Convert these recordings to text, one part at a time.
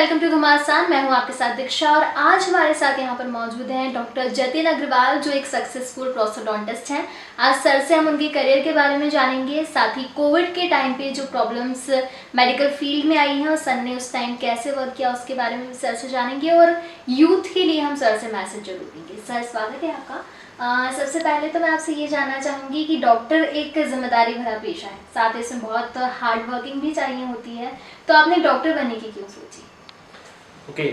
Welcome to घमासान। मैं हूं आपके साथ दीक्षा और आज हमारे साथ यहां पर मौजूद हैं डॉक्टर जतिन अग्रवाल जो एक सक्सेसफुल प्रोस्टोडोंटिस्ट हैं। आज सर से हम उनके करियर के बारे में जानेंगे, साथ ही कोविड के टाइम पे जो प्रॉब्लम्स मेडिकल फील्ड में आई हैं और सर ने उस टाइम कैसे वर्क किया उसके बारे में भी सर से जानेंगे और यूथ के लिए हम सर से मैसेज जरूर देंगे। सर स्वागत है आपका। सबसे पहले तो मैं आपसे ये जानना चाहूँगी कि डॉक्टर एक जिम्मेदारी भरा पेशा है, साथ ही इसमें बहुत हार्ड वर्किंग भी चाहिए होती है, तो आपने डॉक्टर बनने की क्यों सोची? ओके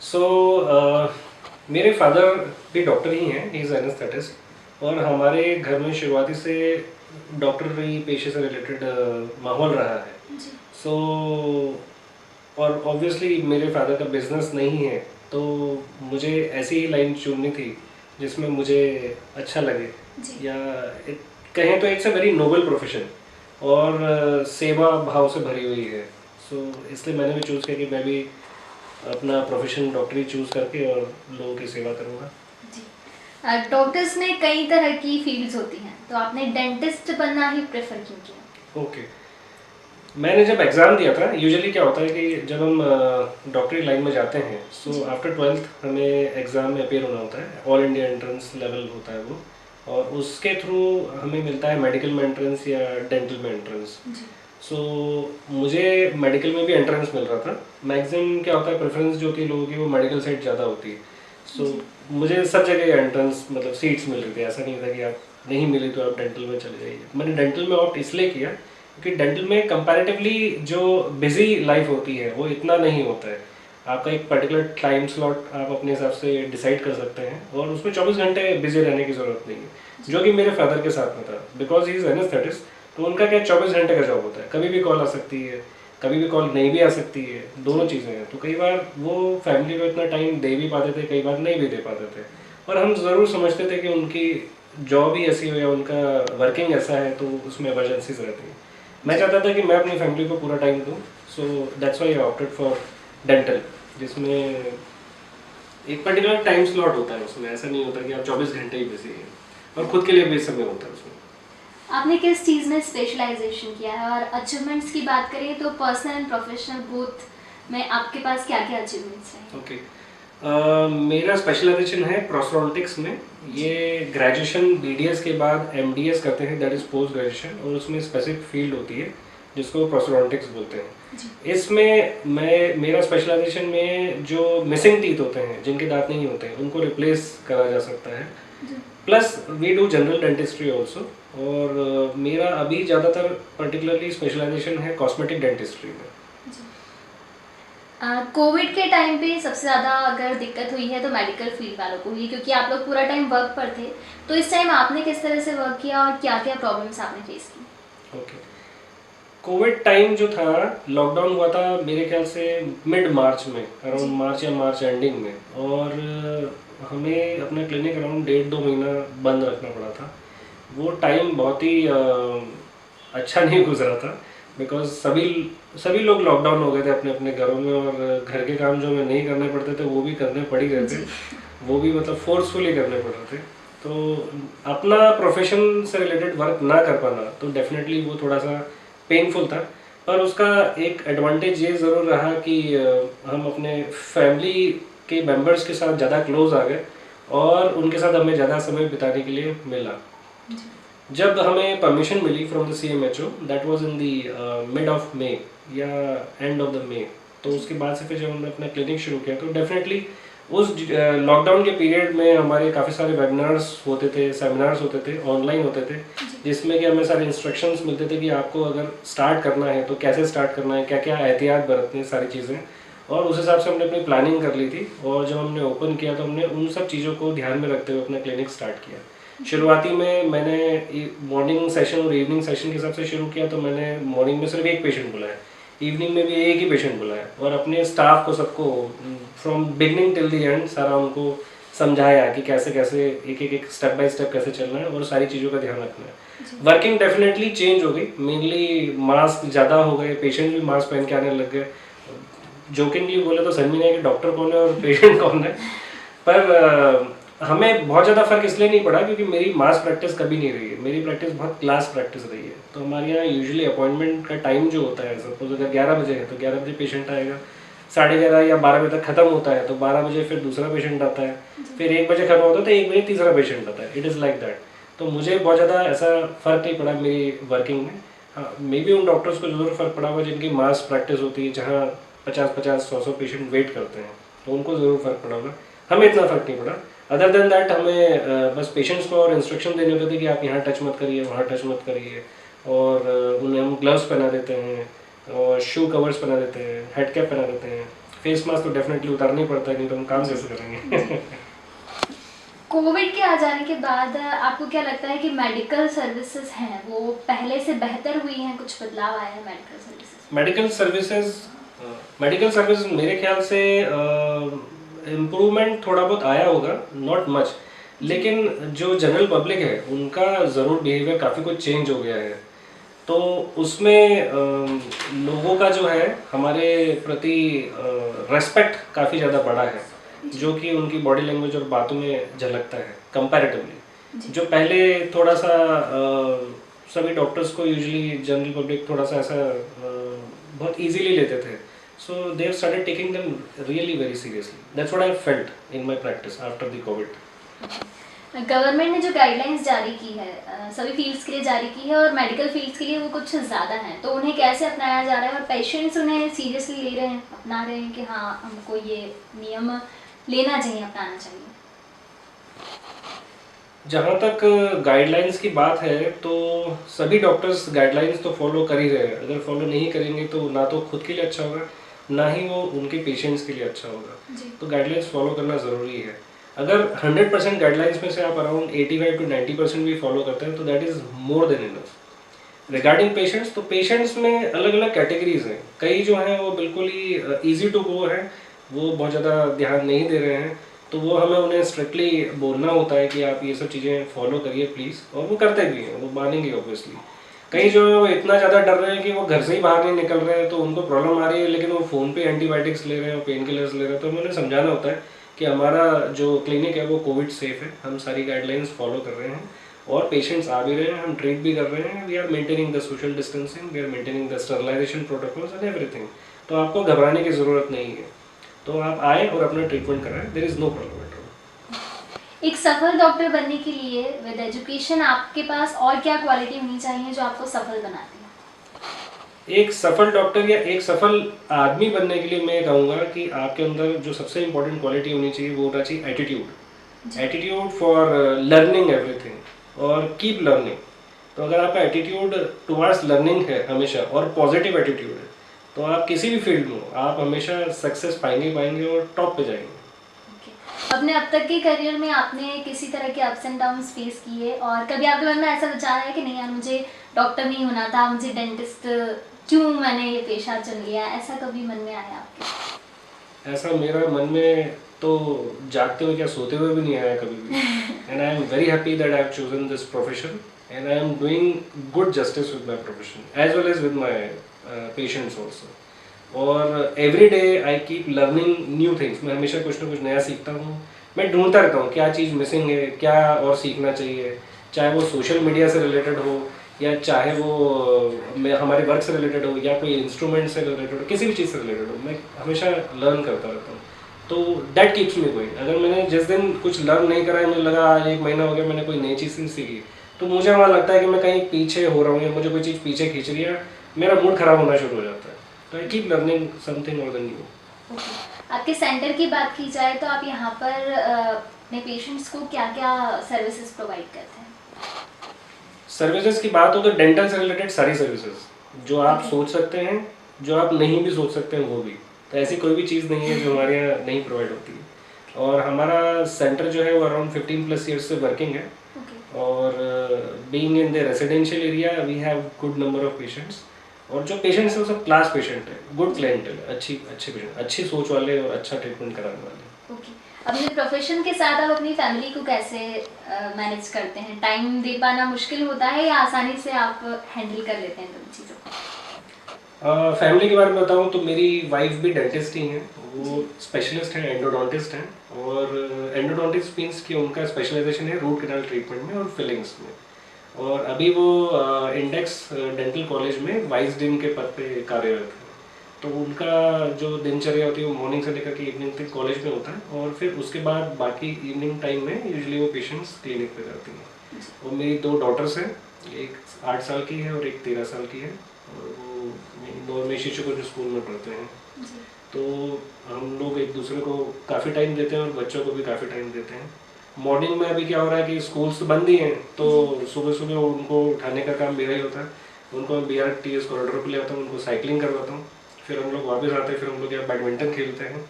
सो मेरे फादर भी डॉक्टर ही हैं, ही इज़ एनेस्थेटिस्ट, और हमारे घर में शुरुआती से डॉक्टरी पेशे से रिलेटेड माहौल रहा है। सो और ऑब्वियसली मेरे फादर का बिजनेस नहीं है, तो मुझे ऐसी ही लाइन चुननी थी जिसमें मुझे अच्छा लगे, या कहें तो it's a very noble profession और सेवा भाव से भरी हुई है। सो इसलिए मैंने भी चूज़ किया कि मैं भी अपना प्रोफेशन डॉक्टरी चूज़ करके और लोगों की सेवा करूँगा। जी, डॉक्टर्स में कई तरह की फील्ड्स होती हैं, तो आपने डेंटिस्ट बनना ही प्रेफर क्यों किया? ओके, मैंने जब एग्ज़ाम दिया था, यूजुअली क्या होता है कि जब हम डॉक्टरी लाइन में जाते हैं, सो आफ्टर 12th हमें एग्ज़ाम में अपेयर होना होता है, ऑल इंडिया एंट्रेंस लेवल होता है वो, और उसके थ्रू हमें मिलता है मेडिकल में एंट्रेंस या डेंटल में एंट्रेंस। सो मुझे मेडिकल में भी एंट्रेंस मिल रहा था। मैक्सिमम क्या होता है, प्रेफरेंस जो होती है लोगों की वो मेडिकल साइड ज़्यादा होती है। सो मुझे सब जगह एंट्रेंस मतलब सीट्स मिल रही थी, ऐसा नहीं था कि आप नहीं मिली तो आप डेंटल में चले जाइए। मैंने डेंटल में ऑप्ट इसलिए किया क्योंकि डेंटल में कंपैरेटिवली जो बिजी लाइफ होती है वो इतना नहीं होता है। आपका एक पर्टिकुलर टाइम स्लॉट आप अपने हिसाब से डिसाइड कर सकते हैं और उसमें 24 घंटे बिजी रहने की ज़रूरत नहीं है, जो कि मेरे फादर के साथ में था। बिकॉज ही इज़ एनेस्थेटिस्ट, तो उनका क्या 24 घंटे का जॉब होता है, कभी भी कॉल आ सकती है, कभी भी कॉल नहीं भी आ सकती है, दोनों चीज़ें हैं। तो कई बार वो फैमिली को इतना टाइम दे भी पाते थे, कई बार नहीं भी दे पाते थे, और हम ज़रूर समझते थे कि उनकी जॉब ही ऐसी हो या उनका वर्किंग ऐसा है तो उसमें इमरजेंसीज रहती है। मैं चाहता था कि मैं अपनी फैमिली को पूरा टाइम दूँ, so that's why I opted for dental, जिसमें एक पर्टिकुलर टाइम स्लॉट होता है। उसमें ऐसा नहीं होता कि आप 24 घंटे ही बिजी हैं, और खुद के लिए भी समय होता है उसमें। आपने किस चीज़ में स्पेशलाइजेशन किया है और अचीवमेंट्स की बात करें तो पर्सनल एंड प्रोफेशनल बोथ में आपके पास क्या क्या अचीवमेंट्स हैं? ओके, मेरा स्पेशलाइजेशन है प्रोस्टोडोंटिक्स में। ये ग्रेजुएशन बीडीएस के बाद एमडीएस करते हैं, दैट इज़ पोस्ट ग्रेजुएशन, और उसमें स्पेसिफिक फील्ड होती है जिसको प्रोस्टोडोंटिक्स बोलते हैं। इसमें मेरा स्पेशलाइजेशन में जो मिसिंग टीथ होते हैं, जिनके दांत नहीं होते हैं, उनको रिप्लेस करा जा सकता है। Plus we do general dentistry also, और मेरा अभी ज़्यादातर पर्टिकुलरली स्पेशलाइजेशन है कॉस्मेटिक डेंटिस्ट्री में। कोविड के टाइम पे सबसे ज़्यादा अगर दिक्कत हुई है तो मेडिकल फील्ड वालों को हुई, क्योंकि आप लोग पूरा टाइम वर्क पर थे। तो इस टाइम आपने किस तरह से वर्क किया और क्या क्या प्रॉब्लम्स आपने फेस की? ओके, कोविड टाइम जो था, लॉकडाउन हुआ था मेरे ख्याल से मिड मार्च में, अराउंड मार्च या मार्च एंडिंग में, और हमें अपना क्लिनिक अराउंड 1.5-2 महीना बंद रखना पड़ा था। वो टाइम बहुत ही अच्छा नहीं गुजरा था, बिकॉज सभी लोग लॉकडाउन हो गए थे अपने अपने घरों में, और घर के काम जो हमें नहीं करने पड़ते थे वो भी करने पड़ ही गए थे, वो भी मतलब फोर्सफुली करने पड़ रहे थे। तो अपना प्रोफेशन से रिलेटेड वर्क ना कर पाना तो डेफिनेटली वो थोड़ा सा पेनफुल था, पर उसका एक एडवांटेज ये ज़रूर रहा कि हम अपने फैमिली के मेंबर्स के साथ ज़्यादा क्लोज आ गए और उनके साथ हमें ज़्यादा समय बिताने के लिए मिला। जब हमें परमिशन मिली from the CMHO, that was in the mid of May या एंड ऑफ द मे, तो उसके बाद से फिर जब हमने अपना क्लिनिक शुरू किया तो डेफिनेटली उस लॉकडाउन के पीरियड में हमारे काफ़ी सारे वेबिनार्स होते थे, सेमिनार्स होते थे, ऑनलाइन होते थे, जिसमें कि हमें सारे इंस्ट्रक्शंस मिलते थे कि आपको अगर स्टार्ट करना है तो कैसे स्टार्ट करना है, क्या क्या एहतियात बरतनी है, सारी चीज़ें। और उस हिसाब से हमने अपनी प्लानिंग कर ली थी, और जब हमने ओपन किया तो हमने उन सब चीज़ों को ध्यान में रखते हुए अपना क्लिनिक स्टार्ट किया। शुरुआती में मैंने मॉर्निंग सेशन और इवनिंग सेशन के हिसाब से शुरू किया, तो मैंने मॉर्निंग में सिर्फ एक पेशेंट बुलाया, इवनिंग में भी एक ही पेशेंट बुलाया, और अपने स्टाफ को सबको from beginning till the end सारा उनको समझाया कि कैसे कैसे एक स्टेप बाय स्टेप कैसे चलना है और सारी चीज़ों का ध्यान रखना है। वर्किंग डेफिनेटली चेंज हो गई, मेनली मास्क ज़्यादा हो गए, पेशेंट भी मास्क पहन के आने लग गए। जोकिंगली बोले तो समझ में नहीं आया कि डॉक्टर कौन है और पेशेंट कौन है, पर हमें बहुत ज़्यादा फर्क इसलिए नहीं पड़ा क्योंकि मेरी मास प्रैक्टिस कभी नहीं रही है, मेरी प्रैक्टिस बहुत क्लास प्रैक्टिस रही है। तो हमारे यहाँ यूजुअली अपॉइंटमेंट का टाइम जो होता है, सपोज अगर 11 बजे है तो 11 बजे पेशेंट आएगा, 11:30 या 12 बजे तक खत्म होता है, तो 12 बजे फिर दूसरा पेशेंट आता है, फिर 1 बजे खत्म होता है तो 1 बजे तीसरा पेशेंट आता है। It is like that. तो मुझे बहुत ज़्यादा ऐसा फ़र्क नहीं पड़ा मेरी वर्किंग में। हाँ, मे बी उन डॉक्टर्स को ज़रूर फ़र्क पड़ा हुआ जिनकी मास प्रैक्टिस होती है, जहाँ 50-50, 100-100 पेशेंट वेट करते हैं, तो उनको ज़रूर फ़र्क पड़ा होगा। हमें इतना फ़र्क नहीं पड़ा। अदर देन दैट हमें बस पेशेंट्स को और इंस्ट्रक्शन देने होते थे कि आप यहाँ टच मत करिए, वहाँ टच मत करिए, और उन्हें हम ग्लव्स पहना देते हैं और शू कवर्स पहना देते हैं, हेड कैप पहना देते हैं। फेस मास्क तो डेफिनेटली उतारना ही पड़ता है, नहीं तो हम काम कैसे करेंगे। कोविड के आ जाने के बाद आपको क्या लगता है कि मेडिकल सर्विसेज हैं वो पहले से बेहतर हुई हैं, कुछ बदलाव आया है मेडिकल सर्विसेज? मेडिकल सर्विसेज मेरे ख्याल से इम्प्रूवमेंट थोड़ा बहुत आया होगा, नॉट मच, लेकिन जो जनरल पब्लिक है उनका ज़रूर बिहेवियर काफ़ी कुछ चेंज हो गया है। तो उसमें लोगों का जो है हमारे प्रति रेस्पेक्ट काफ़ी ज़्यादा बढ़ा है, जो कि उनकी बॉडी लैंग्वेज और बातों में झलकता है कंपैरेटिवली। जो पहले थोड़ा सा सभी डॉक्टर्स को यूजुअली जनरल पब्लिक थोड़ा सा ऐसा बहुत इजीली लेते थे, so they have started taking them really very seriously. That's what I felt in my practice after the Covid. Government ने जो गाइडलाइंस जारी की है सभी फील्ड्स के लिए जारी की है, और मेडिकल फील्ड्स के लिए वो कुछ ज़्यादा हैं, तो उन्हें कैसे अपनाया जा रहा है और पेशेंट्स उन्हें सीरियसली ले रहे हैं, अपना रहे हैं कि हाँ हमको ये नियम लेना चाहिए, अपनाना चाहिए? जहाँ तक गाइडलाइंस की बात है तो सभी डॉक्टर्स गाइडलाइंस तो फॉलो कर ही रहे हैं। अगर फॉलो नहीं करेंगे तो ना तो खुद के लिए अच्छा होगा, ना ही वो उनके पेशेंट्स के लिए अच्छा होगा। तो गाइडलाइंस फॉलो करना ज़रूरी है। अगर 100% गाइडलाइंस में से आप अराउंड 85 to 90% भी फॉलो करते हैं तो that is more than enough. Regarding patients, तो पेशेंट्स में अलग अलग कैटेगरीज हैं। कई जो हैं वो बिल्कुल ही ईजी टू गो है, वो बहुत ज़्यादा ध्यान नहीं दे रहे हैं, तो वो हमें उन्हें स्ट्रिक्टली बोलना होता है कि आप ये सब चीज़ें फॉलो करिए प्लीज़, और वो करते भी हैं, वो मानेंगे ऑब्वियसली। कई जो है वो इतना ज़्यादा डर रहे हैं कि वो घर से ही बाहर नहीं निकल रहे हैं, तो उनको प्रॉब्लम आ रही है, लेकिन वो फ़ोन पे एंटीबायोटिक्स ले रहे हैं और पेन किलर्स ले रहे हैं। तो हमें उन्हें समझाना होता है कि हमारा जो क्लिनिक है वो कोविड सेफ है, हम सारी गाइडलाइंस फॉलो कर रहे हैं और पेशेंट्स आ भी रहे हैं, हम ट्रीट भी कर रहे हैं, we are maintaining the social distancing, we are maintaining the sterilisation protocols and everything. तो आपको घबराने की ज़रूरत नहीं है, तो आप आए और अपना ट्रीटमेंट कराएं, there is no problem at all. एक सफल डॉक्टर बनने के लिए विद एजुकेशन आपके पास और क्या क्वालिटी होनी चाहिए जो आपको सफल बनाती है? एक सफल डॉक्टर या एक सफल आदमी बनने के लिए मैं कहूँगा कि आपके अंदर जो सबसे इम्पोर्टेंट क्वालिटी होनी चाहिए वो होना चाहिए attitude. Attitude for learning everything और कीप लर्निंग। तो अगर आपका एटीट्यूड टुवर्ड्स लर्निंग है हमेशा और पॉजिटिव एटीट्यूड है, तो आप किसी भी फील्ड में हो आप हमेशा सक्सेस पाएंगे और टॉप पे जाएंगे। अपने अब तक के करियर में आपने किसी तरह के अप्स एंड डाउन्स फेस किए, और कभी आपके मन में ऐसा विचार है कि नहीं यार मुझे डॉक्टर नहीं होना था, मुझे डेंटिस्ट, क्यों मैंने ये पेशा चुन लिया, ऐसा कभी मन में आया आपके? ऐसा मेरा मन में तो जागते हुए क्या सोते हुए भी नहीं आया कभी भी। And I am very happy that I have chosen this profession and I am doing good justice with my profession as well as with my patients also. और every day I keep learning new things. मैं हमेशा कुछ ना कुछ नया सीखता हूँ, मैं ढूंढता रहता हूँ क्या चीज़ मिसिंग है, क्या और सीखना चाहिए, चाहे वो सोशल मीडिया से रिलेटेड हो या चाहे वो हमारे वर्क से रिलेटेड हो या कोई इंस्ट्रूमेंट से रिलेटेड हो, किसी भी चीज़ से रिलेटेड हो, मैं हमेशा लर्न करता रहता हूँ। तो दैट कीप्स मी गोइंग। अगर मैंने जिस दिन कुछ लर्न नहीं करा है, मुझे लगा आज 1 महीना हो गया मैंने कोई नई चीज़ नहीं सीखी, तो मुझे वहाँ लगता है कि मैं कहीं पीछे हो रहा हूँ या मुझे कोई चीज़ पीछे खींच रही है, मेरा मूड खराब होना शुरू हो जाता है। तो आई कीप लर्निंग समथिंग और देन न्यू। आपके सेंटर की बात की जाए तो आप यहाँ पर अपने पेशेंट्स को क्या क्या सर्विसेज प्रोवाइड करते हैं? सर्विसेज की बात हो तो डेंटल से रिलेटेड सारी सर्विसेज जो आप सोच सकते हैं, जो आप नहीं भी सोच सकते हैं वो भी। तो ऐसी कोई भी चीज़ नहीं है जो हमारे यहाँ नहीं प्रोवाइड होती है। और हमारा सेंटर जो है वो अराउंड 15+ ईयर्स से वर्किंग है। और being in the residential area we have good number of patients, और जो पेशेंट्स हैं वो सब क्लास पेशेंट है, गुड क्लाइंटल, अच्छे पेशेंट, अच्छी सोच वाले और अच्छा ट्रीटमेंट कराने वाले। ओके, अपने प्रोफेशन के साथ आप अपनी फैमिली को कैसे मैनेज करते हैं? टाइम दे पाना मुश्किल होता है या आसानी से आप हैंडल कर लेते हैं दोनों चीज़ों को? फैमिली के बारे में बताऊँ तो मेरी वाइफ भी डेंटिस्ट ही हैं, वो स्पेशलिस्ट हैं, एंडोडोंटिस्ट हैं। और एंडोडोंटिस्ट मीन्स कि उनका स्पेशलाइजेशन है रूट कैनाल ट्रीटमेंट में और फिलिंग्स में। और अभी वो इंडेक्स डेंटल कॉलेज में वाइस डीन के पद पे कार्यरत हैं। तो उनका जो दिनचर्या होती है वो मॉर्निंग से लेकर के इवनिंग तक कॉलेज में होता है, और फिर उसके बाद बाकी इवनिंग टाइम में यूजुअली वो पेशेंट्स क्लिनिक पे करती हैं। और मेरी 2 डॉटर्स हैं, एक 8 साल की है और एक 13 साल की है, और वो नॉर्मल शिशु को जो स्कूल में पढ़ते हैं। तो हम लोग एक दूसरे को काफ़ी टाइम देते हैं और बच्चों को भी काफ़ी टाइम देते हैं। मॉर्निंग में अभी क्या हो रहा है कि स्कूल्स बंद ही हैं, तो सुबह सुबह उनको उठाने का काम मेरा ही होता है। उनको मैं BRTS कॉरिडोर पे ले आता हूँ, उनको साइकिलिंग करवाता हूँ, फिर हम लोग वापस आते हैं, फिर हम लोग यहाँ बैडमिंटन खेलते हैं।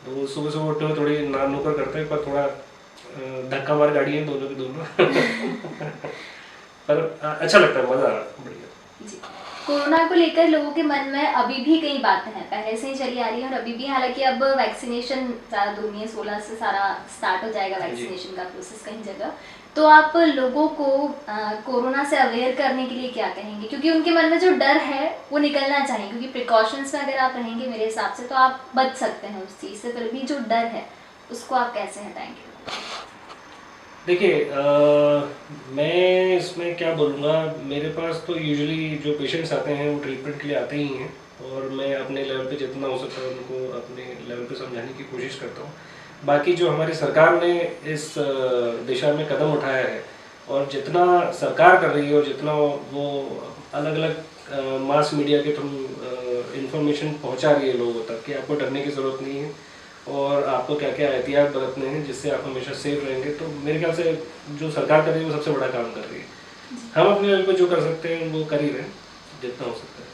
तो सुबह सुबह उठने में थोड़ी नान नुकर करते हैं, पर थोड़ा धक्का मार गाड़ी है दोनों की दोनों पर अच्छा लगता है, मज़ा आ रहा है, बढ़िया। जी। कोरोना को लेकर लोगों के मन में अभी भी कई बातें हैं, पहले से ही चली आ रही है और अभी भी, हालांकि अब वैक्सीनेशन ज़्यादा दूर नहीं है, 16 से सारा स्टार्ट हो जाएगा वैक्सीनेशन का प्रोसेस कई जगह। तो आप लोगों को कोरोना से अवेयर करने के लिए क्या कहेंगे, क्योंकि उनके मन में जो डर है वो निकलना चाहिए, क्योंकि प्रिकॉशंस में अगर आप रहेंगे मेरे हिसाब से तो आप बच सकते हैं उस चीज़ से, फिर भी जो डर है उसको आप कैसे हटाएंगे? देखिए, मैं इसमें क्या बोलूँगा, मेरे पास तो यूजुअली जो पेशेंट्स आते हैं वो ट्रीटमेंट के लिए आते ही हैं, और मैं अपने लेवल पे जितना हो सकता है उनको अपने लेवल पे समझाने की कोशिश करता हूँ। बाकी जो हमारी सरकार ने इस दिशा में कदम उठाया है, और जितना सरकार कर रही है और जितना वो अलग अलग मास मीडिया के थ्रू इंफॉर्मेशन पहुँचा रही है लोगों तक कि आपको डरने की ज़रूरत नहीं है और आपको क्या क्या एहतियात बरतने हैं जिससे आप हमेशा सेफ रहेंगे, तो मेरे ख्याल से जो सरकार कर रही है वो सबसे बड़ा काम कर रही है। हम अपने लेवल पे जो कर सकते हैं वो कर ही रहे हैं, जितना हो सकता है।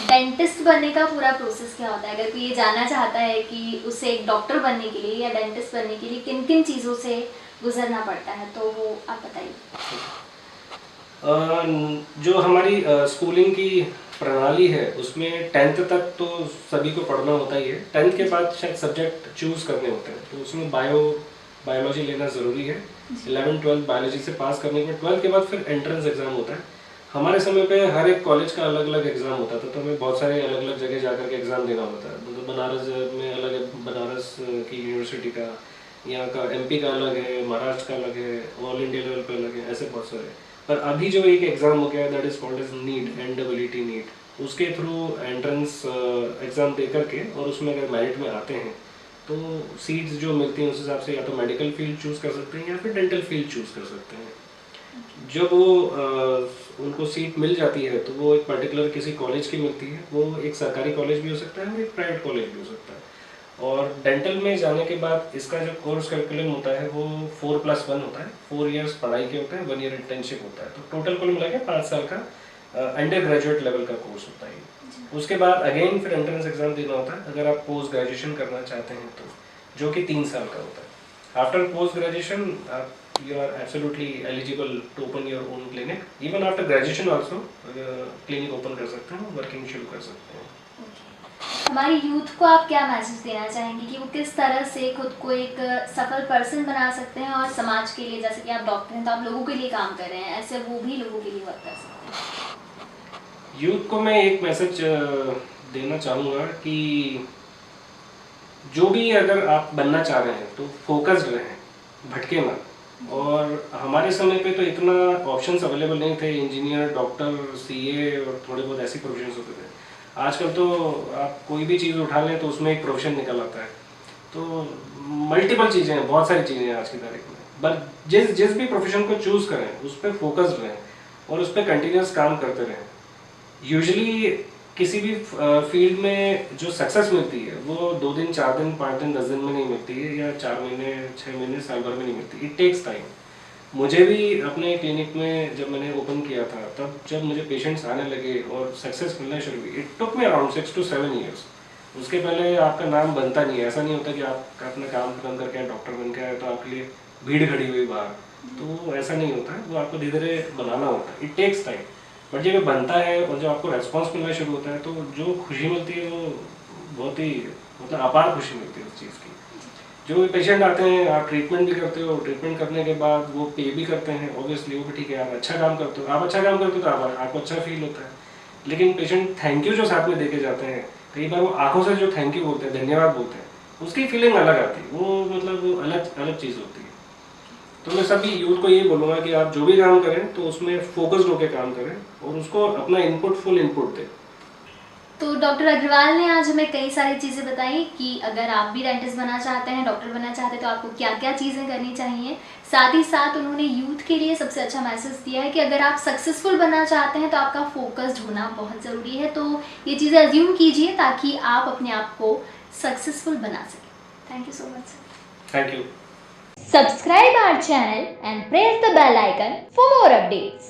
डेंटिस्ट बनने का पूरा प्रोसेस क्या होता है? अगर कोई ये जानना चाहता है कि उसे एक डॉक्टर बनने के लिए या डेंटिस्ट बनने के लिए किन किन चीज़ों से गुजरना पड़ता है, तो वो आप बताइए। जो हमारी स्कूलिंग की प्रणाली है उसमें 10th तक तो सभी को पढ़ना होता ही है। 10th के बाद शायद सब्जेक्ट चूज़ करने होते हैं, तो उसमें बायोलॉजी लेना ज़रूरी है। 11th 12th बायोलॉजी से पास करने के बाद 12th के बाद फिर एंट्रेंस एग्ज़ाम होता है। हमारे समय पे हर एक कॉलेज का अलग अलग एग्ज़ाम होता था, तो हमें बहुत सारे अलग अलग जगह जाकर के एग्ज़ाम देना होता है। मतलब बनारस में अलग है, बनारस की यूनिवर्सिटी का, यहाँ का MP का अलग है, महाराष्ट्र का अलग है, ऑल इंडिया लेवल पे अलग है, ऐसे बहुत सारे। पर अभी जो एक एग्ज़ाम हो गया that is called as NEET, NEET NEET, उसके थ्रू एंट्रेंस एग्ज़ाम दे करके और उसमें अगर मेरिट में आते हैं तो सीट्स जो मिलती हैं उस हिसाब से या तो मेडिकल फील्ड चूज़ कर सकते हैं या फिर डेंटल फील्ड चूज़ कर सकते हैं। जब वो उनको सीट मिल जाती है तो वो एक पर्टिकुलर किसी कॉलेज की मिलती है, वो एक सरकारी कॉलेज भी हो सकता है और एक प्राइवेट कॉलेज भी हो सकता है। और डेंटल में जाने के बाद इसका जो कोर्स करिकुलम होता है वो 4+1 होता है, 4 इयर्स पढ़ाई के होते हैं, 1 ईयर इंटर्नशिप होता है, तो टोटल कुल मिला के 5 साल का अंडर ग्रेजुएट लेवल का कोर्स होता है। उसके बाद अगेन फिर एंट्रेंस एग्जाम देना होता है अगर आप पोस्ट ग्रेजुएशन करना चाहते हैं तो, जो कि 3 साल का होता है। After post graduation you are absolutely eligible to open your own clinic. Even after graduation also clinic open कर सकते हैं, वर्किंग शुरू कर सकते हैं। हमारी यूथ को आप क्या मैसेज देना चाहेंगे कि वो किस तरह से खुद को एक सफल पर्सन बना सकते हैं और समाज के लिए, जैसे कि आप डॉक्टर हैं तो आप लोगों के लिए काम कर रहे हैं, ऐसे वो भी लोगों के लिए वर्क कर सकते हैं? यूथ को मैं एक मैसेज देना चाहूँगा कि जो भी अगर आप बनना चाह रहे हैं तो फोकस्ड रहें, भटके मत। और हमारे समय पे तो इतना ऑप्शंस अवेलेबल नहीं थे, इंजीनियर, डॉक्टर, CA और थोड़े बहुत ऐसी प्रोफेशंस होते थे। आजकल तो आप कोई भी चीज़ उठा लें तो उसमें एक प्रोफेशन निकल आता है, तो मल्टीपल चीज़ें हैं, बहुत सारी चीज़ें हैं आज की तारीख में। बट जिस भी प्रोफेशन को चूज़ करें उस पर फोकस्ड रहें और उस पर कंटिन्यूस काम करते रहें। यूजुअली किसी भी फील्ड में जो सक्सेस मिलती है वो 2 दिन, 4 दिन, 5 दिन, 10 दिन में नहीं मिलती है, या 4 महीने, 6 महीने, साल भर में नहीं मिलती। It takes time. मुझे भी अपने क्लिनिक में जब मैंने ओपन किया था तब जब मुझे पेशेंट्स आने लगे और सक्सेस मिलना शुरू हुई, it took me around 6 to 7 years. उसके पहले आपका नाम बनता नहीं है, ऐसा नहीं होता कि आप अपना काम खत्म करके डॉक्टर बन के आए तो आपके लिए भीड़ खड़ी हुई बाहर, तो ऐसा नहीं होता है, वो आपको धीरे धीरे बनाना होता है, इट टेक्स टाइम। बट जब ये बनता है और जब आपको रेस्पॉन्स मिलना शुरू होता है तो जो खुशी मिलती है वो बहुत ही मतलब अपार खुशी मिलती है उस चीज़ की। जो पेशेंट आते हैं, आप ट्रीटमेंट भी करते हो, ट्रीटमेंट करने के बाद वो पे भी करते हैं, ऑब्वियसली वो भी ठीक है, आप अच्छा काम करते हो, आप अच्छा काम करते हो तो आपको अच्छा फील होता है। लेकिन पेशेंट थैंक यू जो साथ में देके जाते हैं, कई बार वो आंखों से जो थैंक यू बोलते हैं, धन्यवाद बोलते हैं, उसकी फीलिंग अलग आती है, वो मतलब वो अलग चीज़ होती है। तो मैं सभी यूथ को यही बोलूँगा कि आप जो भी काम करें तो उसमें फोकस्ड होकर काम करें और उसको अपना इनपुट फुल इनपुट दें। तो डॉक्टर अग्रवाल ने आज हमें कई सारी चीज़ें बताई कि अगर आप भी डेंटिस्ट बनना चाहते हैं, डॉक्टर बनना चाहते हैं, तो आपको क्या क्या चीज़ें करनी चाहिए। साथ ही साथ उन्होंने यूथ के लिए सबसे अच्छा मैसेज दिया है कि अगर आप सक्सेसफुल बनना चाहते हैं तो आपका फोकस्ड होना बहुत ज़रूरी है। तो ये चीज़ें अज्यूम कीजिए ताकि आप अपने आप को सक्सेसफुल बना सकें। Thank you so much sir. Thank you. Subscribe our channel and press the bell icon for more updates.